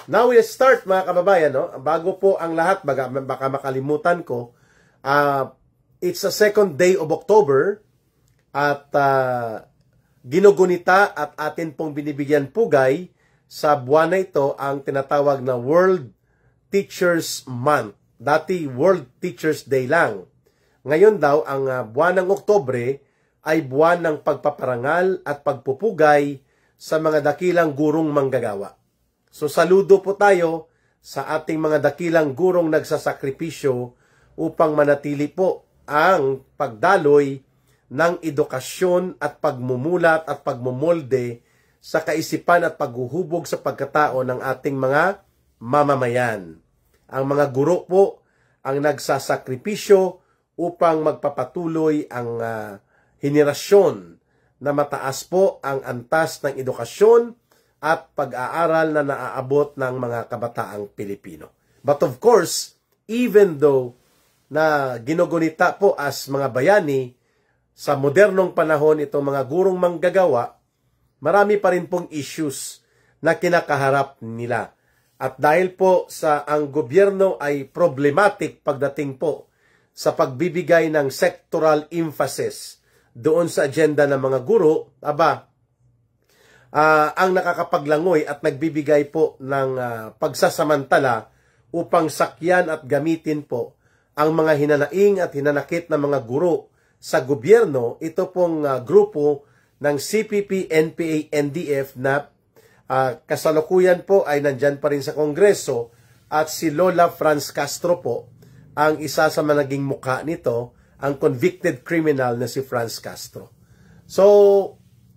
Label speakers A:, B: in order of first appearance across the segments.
A: Now we'll start mga kababayan, no? Bago po ang lahat, baka makalimutan ko, it's the 2nd day of October at ginugunita at atin pong binibigyan pugay sa buwan na ito ang tinatawag na World Teachers Month. Dati World Teachers Day lang. Ngayon daw, ang buwan ng Oktobre ay buwan ng pagpaparangal at pagpupugay sa mga dakilang gurong manggagawa. So saludo po tayo sa ating mga dakilang gurong nagsasakripisyo upang manatili po ang pagdaloy ng edukasyon at pagmumulat at pagmumolde sa kaisipan at paghuhubog sa pagkatao ng ating mga mamamayan. Ang mga guro po ang nagsasakripisyo upang magpapatuloy ang henerasyon na mataas po ang antas ng edukasyon at pag-aaral na naaabot ng mga kabataang Pilipino. But of course, even though na ginugunita po as mga bayani, sa modernong panahon itong mga gurong manggagawa, marami pa rin pong issues na kinakaharap nila. At dahil po sa ang gobyerno ay problematic pagdating po sa pagbibigay ng sectoral emphasis doon sa agenda ng mga guro, ang nakakapaglangoy at nagbibigay po ng pagsasamantala upang sakyan at gamitin po ang mga hinanaing at hinanakit ng mga guro sa gobyerno. Ito pong grupo ng CPP, NPA, NDF na kasalukuyan po ay nandyan pa rin sa Kongreso at si Lola Franz Castro po ang isa sa mga naging mukha nito, ang convicted criminal na si Franz Castro. So,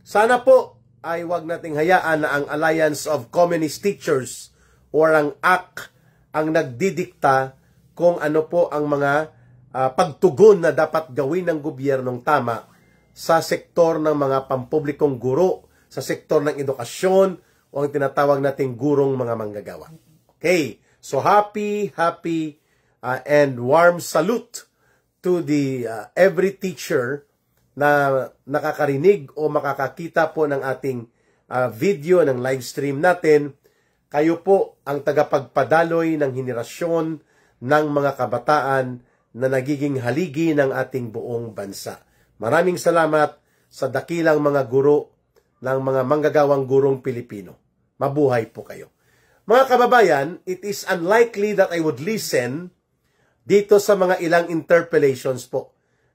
A: sana po ay wag nating hayaan na ang Alliance of Communist Teachers or ang ACT ang nagdidikta kung ano po ang mga pagtugon na dapat gawin ng gobyernong tama sa sektor ng mga pampublikong guro, sa sektor ng edukasyon o ang tinatawag nating gurong mga manggagawa. Okay, so happy and warm salute to the every teacher na nakakarinig o makakakita po ng ating video, ng live stream natin. Kayo po ang tagapagpadaloy ng henerasyon ng mga kabataan na nagiging haligi ng ating buong bansa. Maraming salamat sa dakilang mga guro ng mga manggagawang gurong Pilipino. Mabuhay po kayo. Mga kababayan, it is unlikely that I would listen dito sa mga ilang interpellations po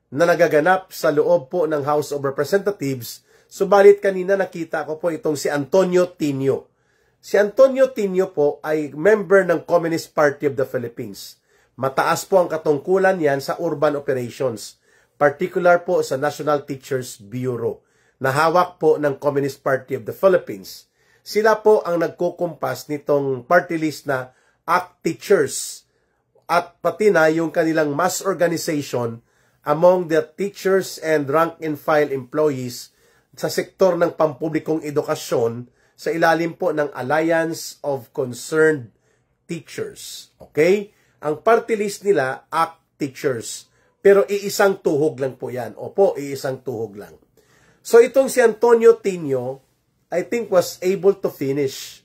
A: na nagaganap sa loob po ng House of Representatives. Subalit kanina nakita ko po itong si Antonio Tinio. Si Antonio Tinio po ay member ng Communist Party of the Philippines. Mataas po ang katungkulan yan sa urban operations, particular po sa National Teachers Bureau, na hawak po ng Communist Party of the Philippines. Sila po ang nagkukumpas nitong party list na ACT Teachers at pati na yung kanilang mass organization among the teachers and rank-and-file employees sa sektor ng pampublikong edukasyon sa ilalim po ng Alliance of Concerned Teachers. Okay? Ang party list nila, ACT Teachers. Pero iisang tuhog lang po yan. Opo, iisang tuhog lang. So itong si Antonio Tinio, I think was able to finish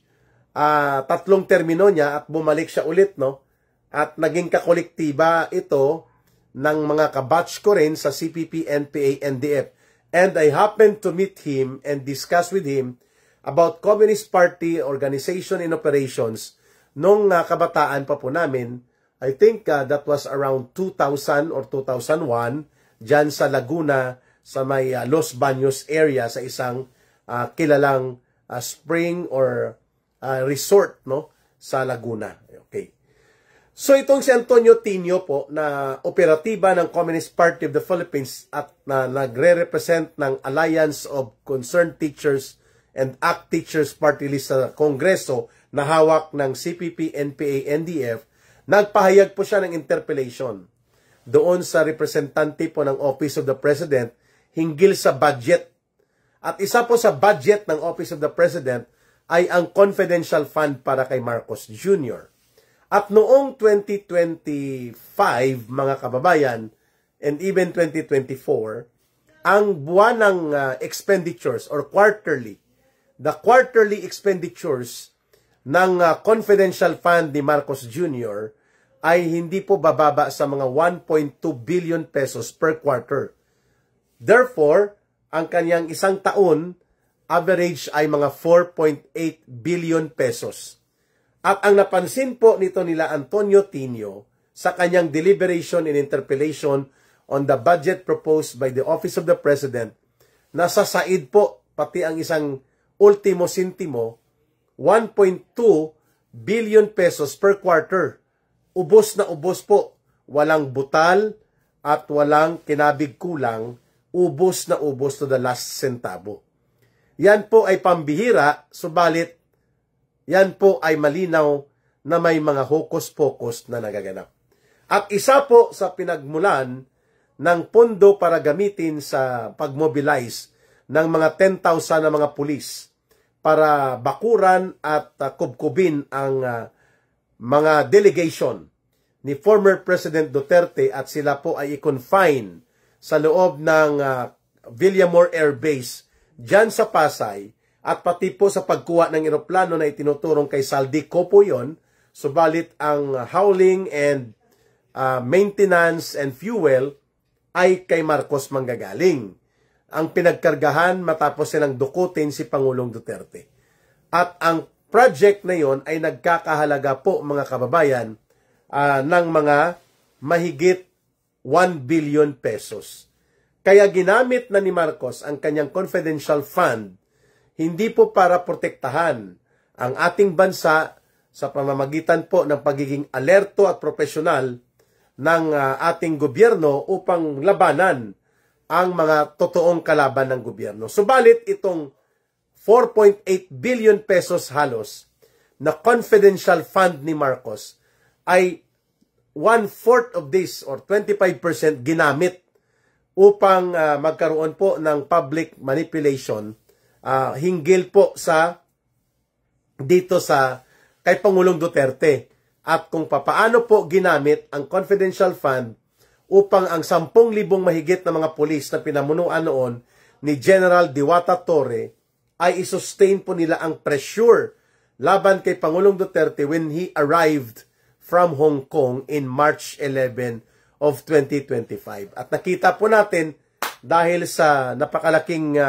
A: 3 termino niya at bumalik siya ulit, no? At naging kakolektiba ito ng mga kabatch ko rin sa CPP, NPA, NDF. And I happened to meet him and discuss with him about Communist Party organization and operations nung kabataan pa po namin. I think that was around 2000 or 2001 dyan sa Laguna, sa may Los Baños area, sa isang kilalang spring or resort, no, sa Laguna. Okay. So itong si Antonio Tinio po na operatiba ng Communist Party of the Philippines at na nagre-represent ng Alliance of Concerned Teachers and ACT Teachers Party List sa Kongreso na hawak ng CPP, NPA, NDF, nagpahayag po siya ng interpellation doon sa representante po ng Office of the President hinggil sa budget. At isa po sa budget ng Office of the President ay ang confidential fund para kay Marcos Jr. At noong 2025, mga kababayan, and even 2024, ang buwan ng expenditures or quarterly, the quarterly expenditures ng confidential fund ni Marcos Jr. ay hindi po bababa sa mga 1.2 billion pesos per quarter. Therefore, ang kanyang isang taon, average ay mga 4.8 billion pesos. At ang napansin po nito nila Antonio Tinio sa kanyang deliberation and interpellation on the budget proposed by the Office of the President, nasa said po pati ang isang ultimo sintimo, 1.2 billion pesos per quarter. Ubos na ubos po. Walang butal at walang kinabig kulang. Ubos na ubos to the last centavo. Yan po ay pambihira, subalit yan po ay malinaw na may mga hokus-pokus na nagaganap. At isa po sa pinagmulan ng pondo para gamitin sa pagmobilize ng mga 10,000 na mga pulis para bakuran at kubkubin ang mga delegation ni former President Duterte at sila po ay i-confine sa loob ng Villamor Air Base dyan sa Pasay at pati po sa pagkuha ng eroplano na itinuturong kay Saldico po yun, subalit ang hauling and maintenance and fuel ay kay Marcos manggagaling. Ang pinagkargahan matapos silang dukutin si Pangulong Duterte. At ang project na yon ay nagkakahalaga po mga kababayan ng mga mahigit 1 billion pesos. Kaya ginamit na ni Marcos ang kanyang confidential fund hindi po para protektahan ang ating bansa sa pamamagitan po ng pagiging alerto at profesional ng ating gobyerno upang labanan ang mga totoong kalaban ng gobyerno. Subalit itong 4.8 billion pesos halos na confidential fund ni Marcos ay 1/4 of this or 25% ginamit upang magkaroon po ng public manipulation hinggil po sa dito sa kay Pangulong Duterte at kung papaano po ginamit ang confidential fund upang ang 10,000 mahigit na mga pulis na pinamunuan noon ni General Diwata Torre ay isustain po nila ang pressure laban kay Pangulong Duterte when he arrived from Hong Kong in March 11 of 2025. At nakita po natin dahil sa napakalaking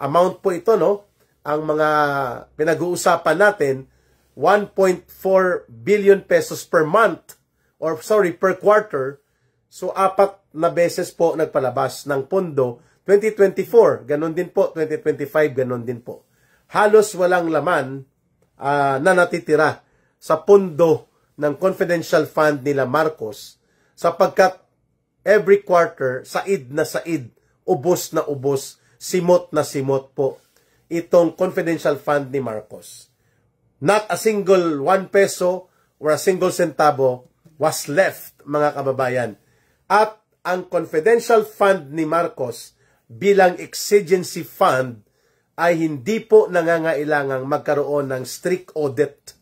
A: amount po ito, no? Ang mga pinag-uusapan natin 1.4 billion pesos per month or per quarter. So 4 na beses po nagpalabas ng pondo. 2024, ganun din po. 2025, ganun din po. Halos walang laman na natitira sa pondo ng confidential fund nila Marcos sapagkat every quarter, said na said, ubos na ubos, simot na simot po itong confidential fund ni Marcos. Not a single 1 peso or a single centavo was left, mga kababayan. At ang confidential fund ni Marcos bilang exigency fund ay hindi po nangangailangang magkaroon ng strict audit.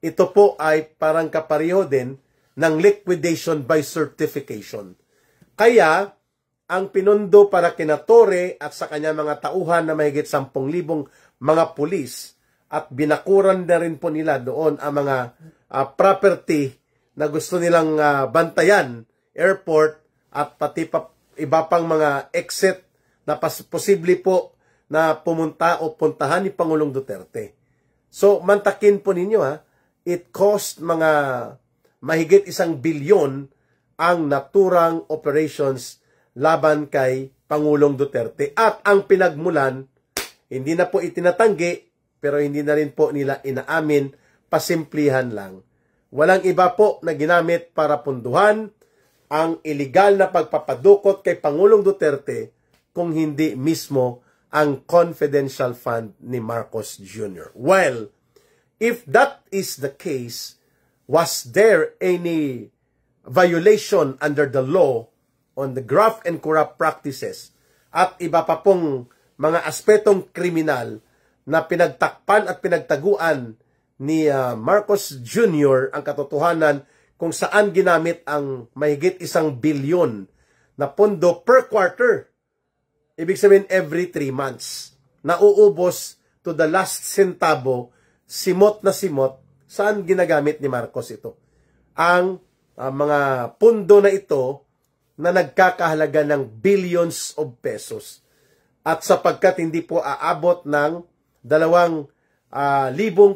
A: Ito po ay parang kapareho din ng liquidation by certification. Kaya, ang pinundo para kina Torre at sa kanya mga tauhan na mahigit 10,000 mga pulis at binakuran na rin po nila doon ang mga property na gusto nilang bantayan, airport at pati iba pang mga exit na posible po na pumunta o puntahan ni Pangulong Duterte. So, mantakin po ninyo it cost mga mahigit 1 bilyon ang naturang operations laban kay Pangulong Duterte. At ang pinagmulan, hindi na po itinatanggi, pero hindi na rin po nila inaamin, pasimplihan lang. Walang iba po na ginamit para punduhan ang illegal na pagpapadukot kay Pangulong Duterte kung hindi mismo ang confidential fund ni Marcos Jr. Well, if that is the case, was there any violation under the law on the graft and corrupt practices at iba pa pong mga aspetong kriminal na pinagtakpan at pinagtaguan ni Marcos Jr. ang katotohanan kung saan ginamit ang mahigit 1 bilyon na pondo per quarter. Ibig sabihin every 3 months. Nauubos to the last centavo simot na simot, saan ginagamit ni Marcos ito? Ang mga pundo na ito na nagkakahalaga ng billions of pesos. At sapagkat hindi po aabot ng 2,000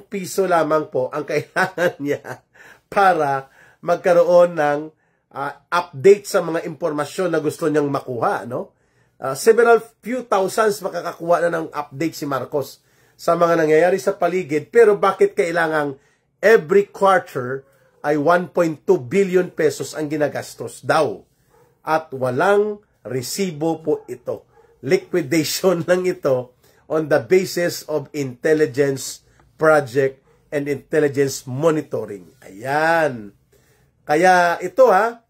A: piso lamang po ang kailangan niya para magkaroon ng update sa mga impormasyon na gusto niyang makuha, no? Several few thousands makakakuha na ng update si Marcos sa mga nangyayari sa paligid, pero bakit kailangang every quarter ay 1.2 billion pesos ang ginagastos daw? At walang resibo po ito. Liquidation lang ito on the basis of intelligence project and intelligence monitoring. Ayan. Kaya ito 1.2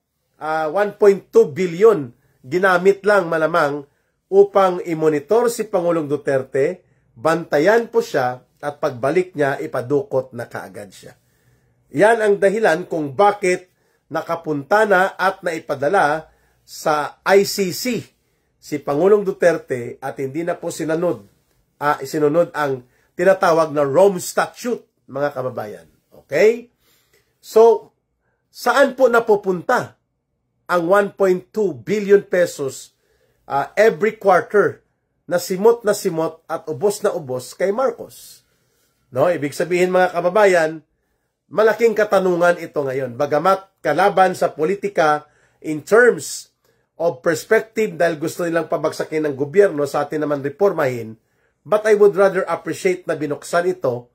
A: billion ginamit lang malamang upang i-monitor si Pangulong Duterte, bantayan po siya at pagbalik niya ipadukot na kaagad siya. Yan ang dahilan kung bakit nakapunta na at naipadala sa ICC si Pangulong Duterte at hindi na po sinunod ang tinatawag na Rome Statute, mga kababayan. Okay? So, saan po napupunta ang 1.2 billion pesos every quarter na simot at ubos na ubos kay Marcos? No, ibig sabihin mga kababayan, malaking katanungan ito ngayon. Bagamat kalaban sa politika in terms of perspective dahil gusto nilang pabagsakin ng gobyerno, sa atin naman reformahin, but I would rather appreciate na binuksan ito,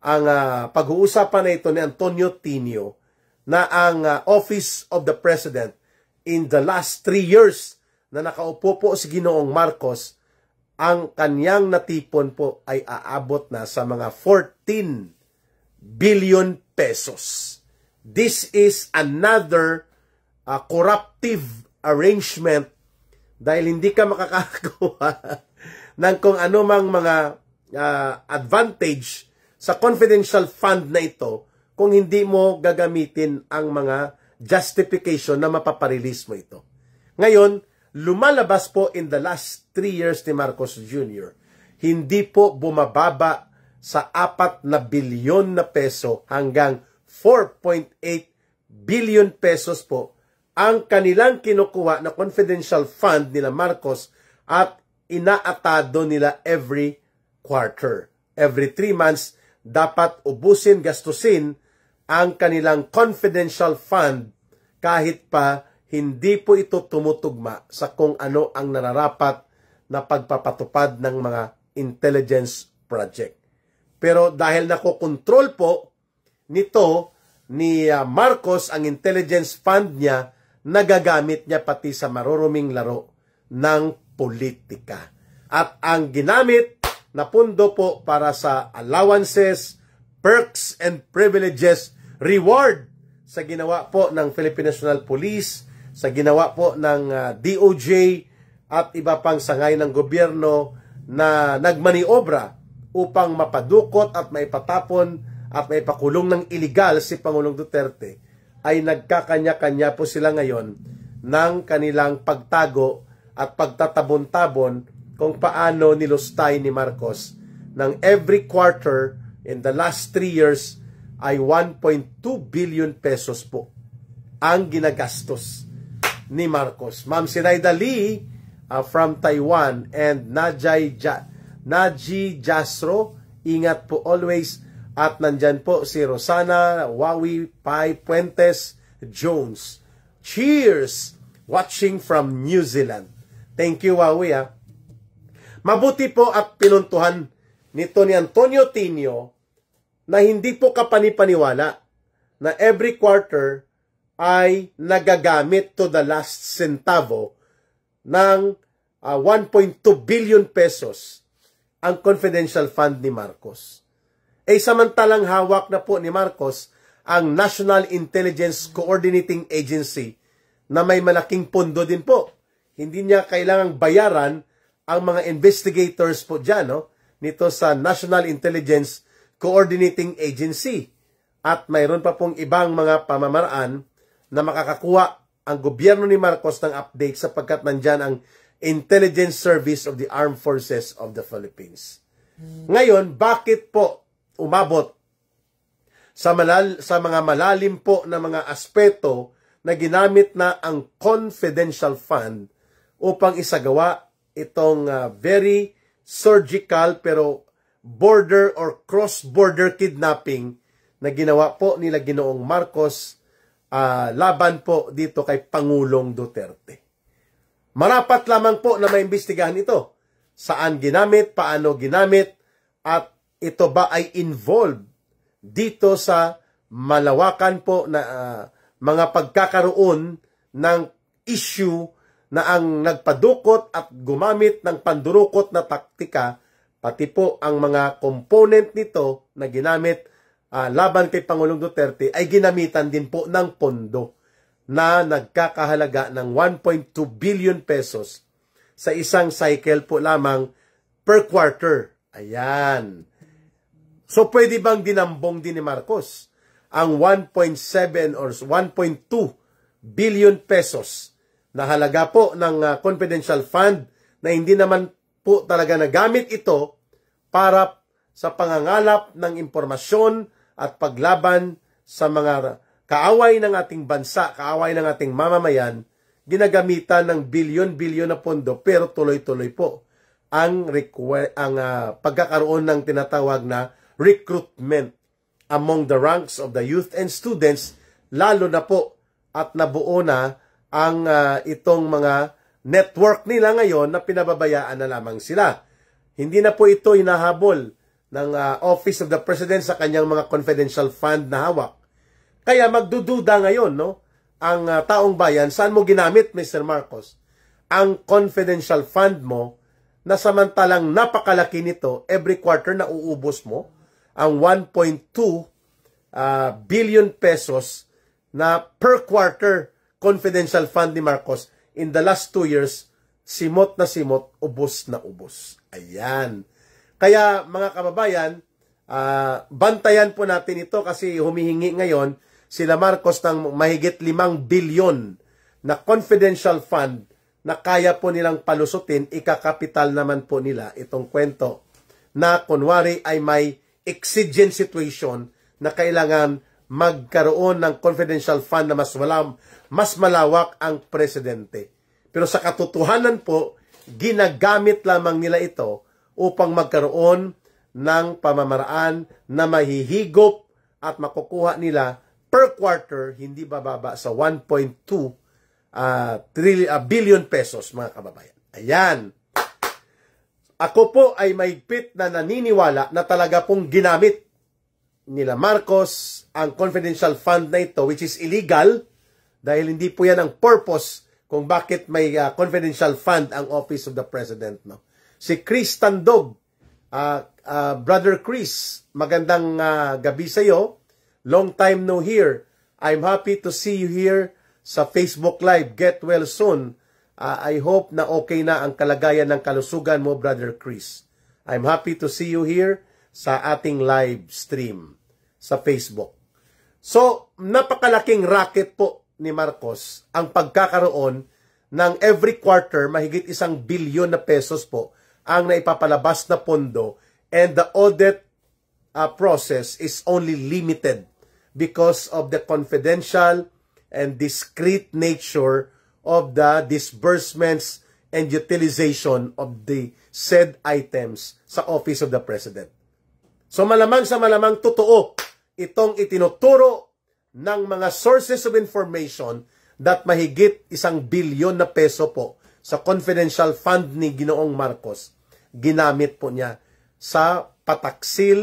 A: ang pag-uusapan na ito ni Antonio Tinio, na ang Office of the President in the last 3 years na nakaupo po si Ginoong Marcos, ang kanyang natipon po ay aabot na sa mga 14 billion pesos. This is another corruptive arrangement dahil hindi ka makakakuha ng kung anumang mga advantage sa confidential fund na ito kung hindi mo gagamitin ang mga justification na mapaparelease mo ito. Ngayon, lumalabas po in the last 3 years ni Marcos Jr., hindi po bumababa sa 4 na bilyon na peso hanggang 4.8 billion pesos po ang kanilang kinukuha na confidential fund nila Marcos at inaatado nila every quarter. Every 3 months, dapat ubusin, gastusin ang kanilang confidential fund kahit pa hindi po ito tumutugma sa kung ano ang nararapat na pagpapatupad ng mga intelligence project. Pero dahil nakokontrol po nito ni Marcos ang intelligence fund niya, nagagamit niya pati sa maruruming laro ng politika. At ang ginamit na pundo po para sa allowances, perks, and privileges, reward sa ginawa po ng Philippine National Police, sa ginawa po ng DOJ at iba pang sangay ng gobyerno na nagmaniobra upang mapadukot at maipatapon at maipakulong ng iligal si Pangulong Duterte, ay nagkakanya-kanya po sila ngayon ng kanilang pagtago at pagtatabon-tabon kung paano nilustay ni Marcos ng every quarter in the last 3 years ay 1.2 billion pesos po ang ginagastos ni Marcos. Ma'am Sinaida Lee from Taiwan and Naji Jasro, ingat po always. At nandyan po si Rosana Wawi Pai Puentes Jones. Cheers! Watching from New Zealand. Thank you, Wawi. Mabuti po at pinuntuhan nito ni Antonio Tinio na hindi po kapanipaniwala na every quarter ay nagagamit to the last centavo ng 1.2 billion pesos ang confidential fund ni Marcos. Samantalang hawak na po ni Marcos ang National Intelligence Coordinating Agency na may malaking pondo din po. Hindi niya kailangang bayaran ang mga investigators po dyan, no? Nito sa National Intelligence Coordinating Agency. At mayroon pa pong ibang mga pamamaraan na makakakuha ang gobyerno ni Marcos ng update sapagkat nandyan ang Intelligence Service of the Armed Forces of the Philippines. Ngayon, bakit po umabot sa mga malalim po na mga aspeto na ginamit na ang confidential fund upang isagawa itong very surgical pero border or cross-border kidnapping na ginawa po nila Ginoong Marcos laban po dito kay Pangulong Duterte. Marapat lamang po na maimbestigahan ito. Saan ginamit, paano ginamit, at ito ba ay involved dito sa malawakan po na mga pagkakaroon ng issue na ang nagpadukot at gumamit ng pandurukot na taktika, pati po ang mga component nito na ginamit laban kay Pangulong Duterte ay ginamitan din po ng pondo na nagkakahalaga ng 1.2 billion pesos sa isang cycle po lamang per quarter. Ayan. So, pwede bang dinambong din ni Marcos ang 1.7 or 1.2 billion pesos na halaga po ng confidential fund na hindi naman po talaga nagamit ito para sa pangangalap ng impormasyon at paglaban sa mga kaaway ng ating bansa, kaaway ng ating mamamayan, ginagamitan ng bilyon-bilyon na pondo pero tuloy-tuloy po ang pagkakaroon ng tinatawag na recruitment among the ranks of the youth and students, lalo na po at nabuo na ang itong mga network nila ngayon na pinababayaan na lamang sila. Hindi na po ito hinahabol ng Office of the President sa kanyang mga confidential fund na hawak. Kaya magdududa ngayon, no, ang taong bayan, saan mo ginamit, Mr. Marcos, ang confidential fund mo na samantalang napakalaki nito, every quarter na uubos mo ang 1.2 billion pesos na per quarter confidential fund ni Marcos. In the last 2 years, simot na simot, ubos na ubos. Ayan. Kaya mga kababayan, bantayan po natin ito kasi humihingi ngayon sila Marcos ng mahigit 5 billion na confidential fund na kaya po nilang palusutin, ikakapital naman po nila itong kwento na kunwari ay may exigent situation na kailangan magkaroon ng confidential fund na mas malawak ang presidente. Pero sa katotohanan po, ginagamit lamang nila ito upang magkaroon ng pamamaraan na mahihigop at makukuha nila per quarter hindi bababa sa 1.2 billion pesos, mga kababayan. Ayan. Ako po ay mahigpit na naniniwala na talaga pong ginamit nila Marcos ang confidential fund na ito, which is illegal dahil hindi po yan ang purpose kung bakit may confidential fund ang Office of the President. No? Si Chris Tandog, Brother Chris, magandang gabi sa iyo. Long time no hear. I'm happy to see you here sa Facebook Live. Get well soon. I hope na okay na ang kalagayan ng kalusugan mo, Brother Chris. I'm happy to see you here sa ating live stream sa Facebook. So, napakalaking racket po ni Marcos ang pagkakaroon ng every quarter mahigit 1 billion na pesos po ang naipapalabas na pondo, and the audit process is only limited because of the confidential and discreet nature of the disbursements and utilization of the said items sa Office of the President. So malamang sa malamang totoo itong itinuturo ng mga sources of information that mahigit 1 billion na peso po sa confidential fund ni Ginoong Marcos, ginamit po niya sa pataksil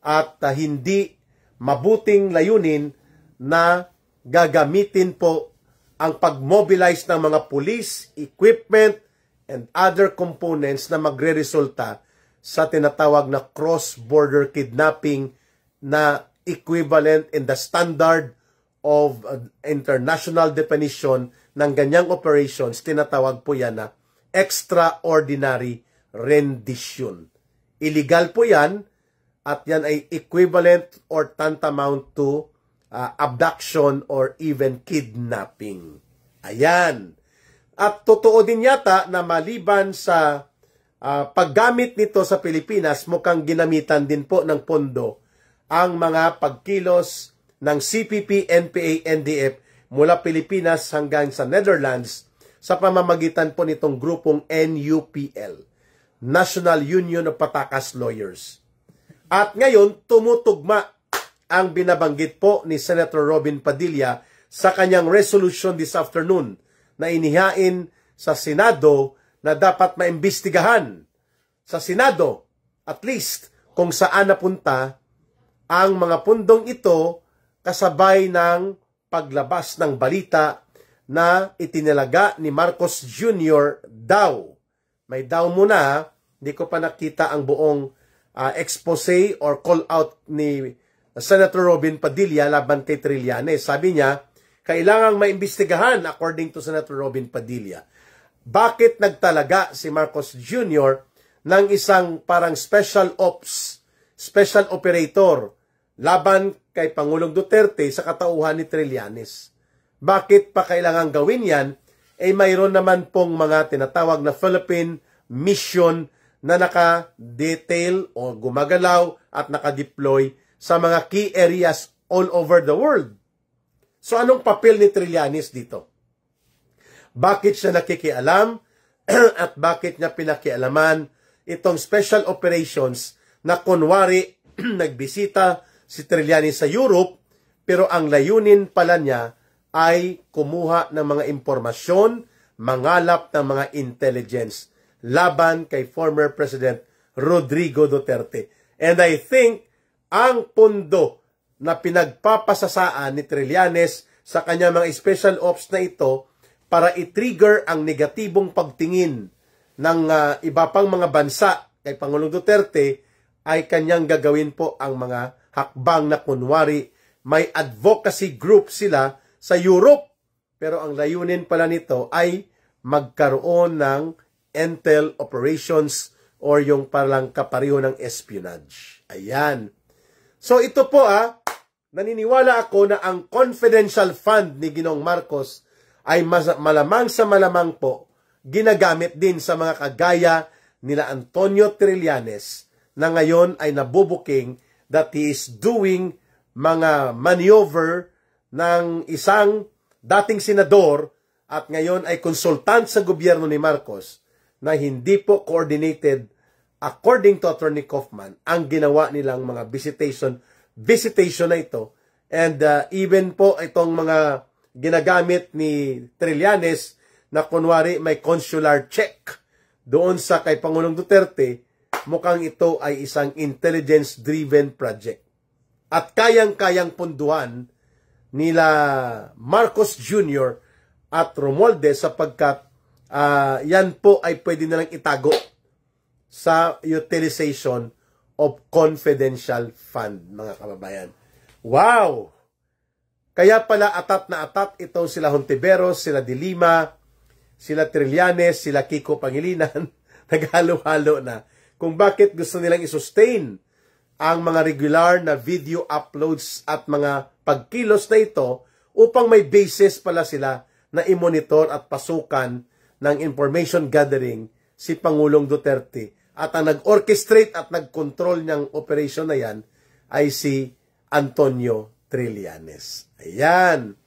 A: at hindi mabuting layunin na gagamitin po ang pag-mobilize ng mga police, equipment, and other components na magre-resulta sa tinatawag na cross-border kidnapping na equivalent in the standard of international definition ng ganyang operations. Tinatawag po yan na extraordinary rendition. Illegal po yan at yan ay equivalent or tantamount to abduction or even kidnapping. Ayan. At totoo din yata na maliban sa paggamit nito sa Pilipinas, mukhang ginamitan din po ng pondo ang mga pagkilos ng CPP, NPA, NDF mula Pilipinas hanggang sa Netherlands sa pamamagitan po nitong grupong NUPL, National Union of Patakas Lawyers. At ngayon, tumutugma ang binabanggit po ni Senator Robin Padilla sa kanyang resolution this afternoon na inihain sa Senado na dapat maimbestigahan sa Senado at least kung saan napunta ang mga pundong ito kasabay ng paglabas ng balita na itinalaga ni Marcos Jr. daw. May daw muna, hindi ko pa nakita ang buong expose or call out ni Senator Robin Padilla laban kay Trillanes. Sabi niya, kailangang maimbestigahan according to Senator Robin Padilla. Bakit nagtalaga si Marcos Jr. ng isang parang special ops, special operator laban kay Pangulong Duterte sa katauhan ni Trillanes? Bakit pa kailangan gawin yan? Mayroon naman pong mga tinatawag na Philippine mission na naka-detail o gumagalaw at naka-deploy sa mga key areas all over the world. So anong papel ni Trillanes dito? Bakit siya nakikialam at bakit niya pinakialaman itong special operations na kunwari nagbisita si Trillanes sa Europe pero ang layunin pala niya ay kumuha ng mga impormasyon, mangalap ng mga intelligence laban kay former President Rodrigo Duterte. And I think ang pundo na pinagpapasasaan ni Trillanes sa kanya mga special ops na ito para i-trigger ang negatibong pagtingin ng iba pang mga bansa kay Pangulong Duterte ay kanyang gagawin po ang mga hakbang na kunwari may advocacy group sila sa Europe. Pero ang layunin pala nito ay magkaroon ng intel operations or yung parang kapareho ng espionage. Ayan. So ito po naniniwala ako na ang confidential fund ni Ginoong Marcos ay malamang sa malamang po ginagamit din sa mga kagaya nila Antonio Trillanes na ngayon ay nabubuking that he is doing mga maneuver ng isang dating senador at ngayon ay konsultant sa gobyerno ni Marcos na hindi po coordinated according to Attorney Kaufman ang ginawa nilang mga visitation na ito. And even po itong mga ginagamit ni Trillanes na kunwari may consular check doon sa kay Pangulong Duterte, mukhang ito ay isang intelligence-driven project. At kayang-kayang punduhan nila Marcos Jr. at Romualdez sapagkat yan po ay pwede nalang itago sa utilization of confidential fund, mga kababayan. Wow! Kaya pala atat na atat itong sila Hontiveros, sila De Lima, sila Trillanes, sila Kiko Pangilinan, naghalo-halo na kung bakit gusto nilang i-sustain ang mga regular na video uploads at mga pagkilos na ito upang may basis pala sila na i-monitor at pasukan ng information gathering si Pangulong Duterte. At ang nag-orchestrate at nag-control ng operation na yan ay si Antonio Trillanes. Ayan.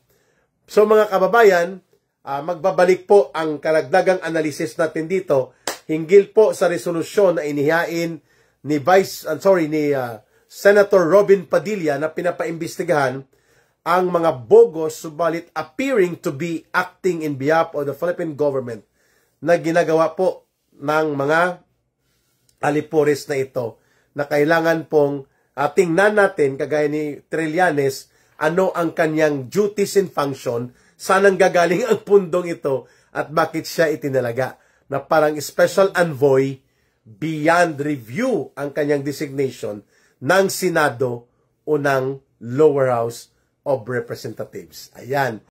A: So mga kababayan, magbabalik po ang karagdagang analysis natin dito hinggil po sa resolusyon na inihain ni Senator Robin Padilla na pinapaimbestigahan ang mga bogus subalit appearing to be acting in behalf of the Philippine government na ginagawa po ng mga alipores na ito na kailangan pong tingnan natin kagaya ni Trillanes ano ang kanyang duties and function, saan ang gagaling ang pundong ito at bakit siya itinalaga na parang special envoy beyond review ang kanyang designation ng Senado o ng Lower House of Representatives. Ayan.